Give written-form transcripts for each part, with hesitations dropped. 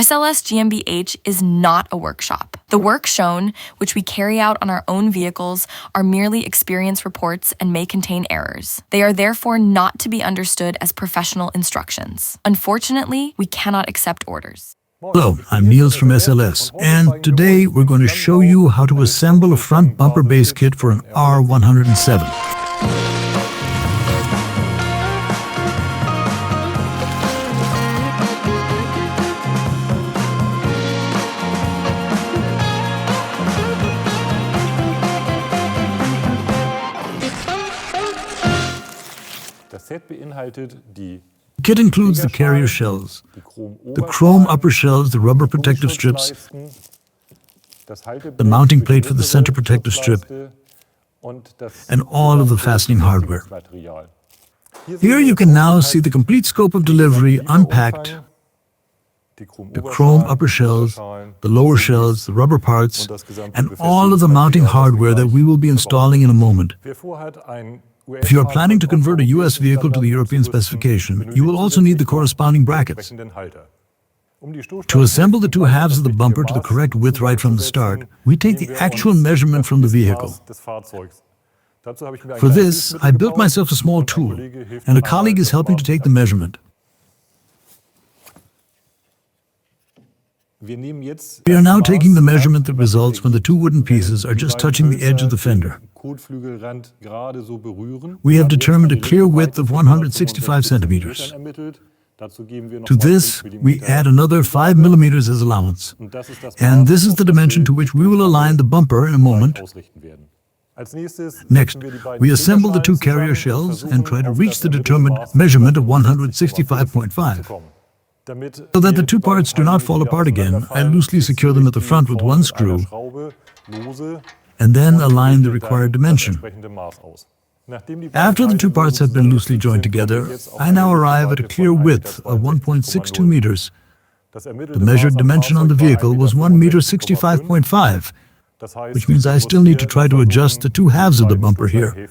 SLS GmbH is not a workshop. The work shown, which we carry out on our own vehicles, are merely experience reports and may contain errors. They are therefore not to be understood as professional instructions. Unfortunately, we cannot accept orders. Hello, I'm Niels from SLS, and today we're going to show you how to assemble a front bumper base kit for an R107. The kit includes the carrier shells, the chrome upper shells, the rubber protective strips, the mounting plate for the center protective strip, and all of the fastening hardware. Here you can now see the complete scope of delivery unpacked, the chrome upper shells, the lower shells, the rubber parts, and all of the mounting hardware that we will be installing in a moment. If you are planning to convert a US vehicle to the European specification, you will also need the corresponding brackets. To assemble the two halves of the bumper to the correct width right from the start, we take the actual measurement from the vehicle. For this, I built myself a small tool, and a colleague is helping to take the measurement. We are now taking the measurement that results when the two wooden pieces are just touching the edge of the fender. We have determined a clear width of 165 centimeters. To this, we add another 5 millimeters as allowance. And this is the dimension to which we will align the bumper in a moment. Next, we assemble the two carrier shells and try to reach the determined measurement of 165.5. So that the two parts do not fall apart again, I loosely secure them at the front with one screw and then align the required dimension. After the two parts have been loosely joined together, I now arrive at a clear width of 1.62 meters. The measured dimension on the vehicle was 1 meter 65.5, which means I still need to try to adjust the two halves of the bumper here.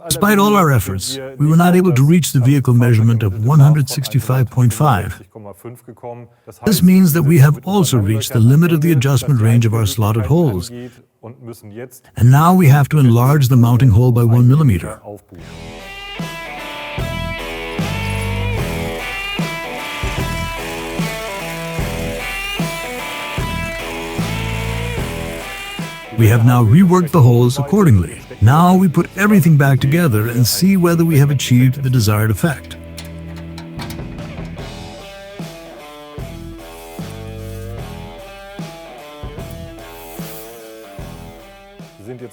Despite all our efforts, we were not able to reach the vehicle measurement of 165.5. This means that we have also reached the limit of the adjustment range of our slotted holes, and now we have to enlarge the mounting hole by 1 millimeter. We have now reworked the holes accordingly. Now we put everything back together and see whether we have achieved the desired effect.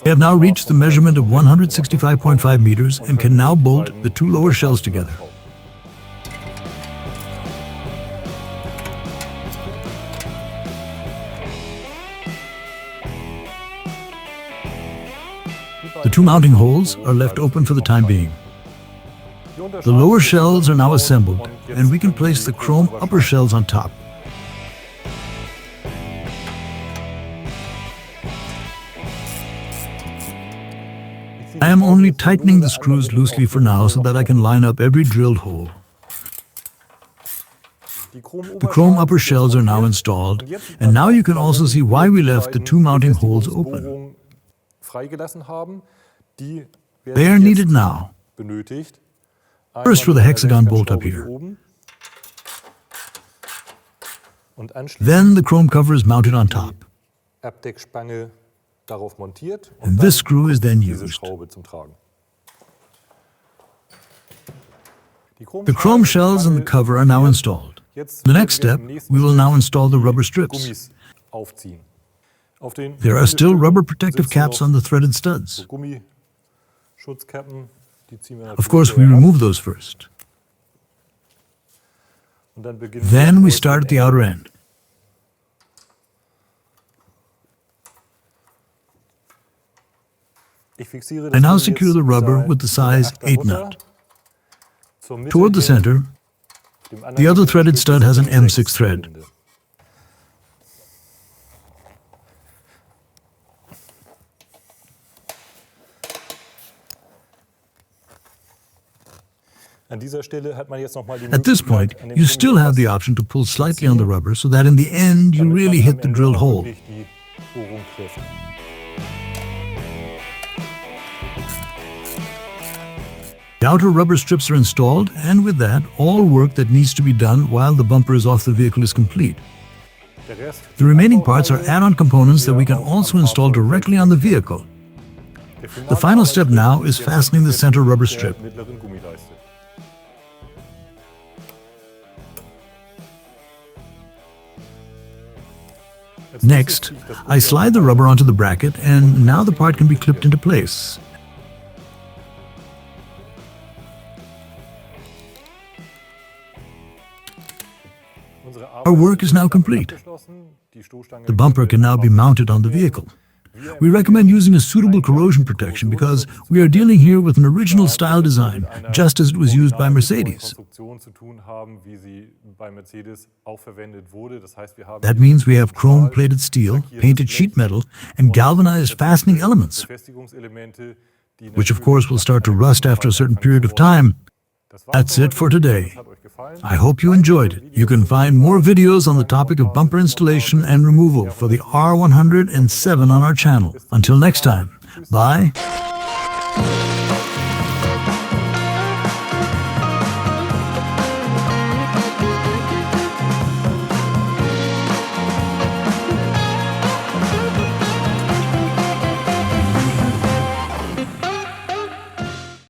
We have now reached the measurement of 165.5 meters and can now bolt the two lower shells together. The two mounting holes are left open for the time being. The lower shells are now assembled, and we can place the chrome upper shells on top. I am only tightening the screws loosely for now so that I can line up every drilled hole. The chrome upper shells are now installed, and now you can also see why we left the two mounting holes open. They are needed now. First with a hexagon bolt up here. Then the chrome cover is mounted on top. And this screw is then used. The chrome shells and the cover are now installed. The next step, we will now install the rubber strips. There are still rubber protective caps on the threaded studs. Of course, we remove those first. Then we start at the outer end. I now secure the rubber with the size 8 nut. Toward the center, the other threaded stud has an M6 thread. At this point, you still have the option to pull slightly on the rubber so that in the end you really hit the drilled hole. The outer rubber strips are installed, and with that, all work that needs to be done while the bumper is off the vehicle is complete. The remaining parts are add-on components that we can also install directly on the vehicle. The final step now is fastening the center rubber strip. Next, I slide the rubber onto the bracket, and now the part can be clipped into place. Our work is now complete. The bumper can now be mounted on the vehicle. We recommend using a suitable corrosion protection because we are dealing here with an original style design, just as it was used by Mercedes. That means we have chrome-plated steel, painted sheet metal, and galvanized fastening elements, which of course will start to rust after a certain period of time. That's it for today. I hope you enjoyed it. You can find more videos on the topic of bumper installation and removal for the R107 on our channel. Until next time, bye.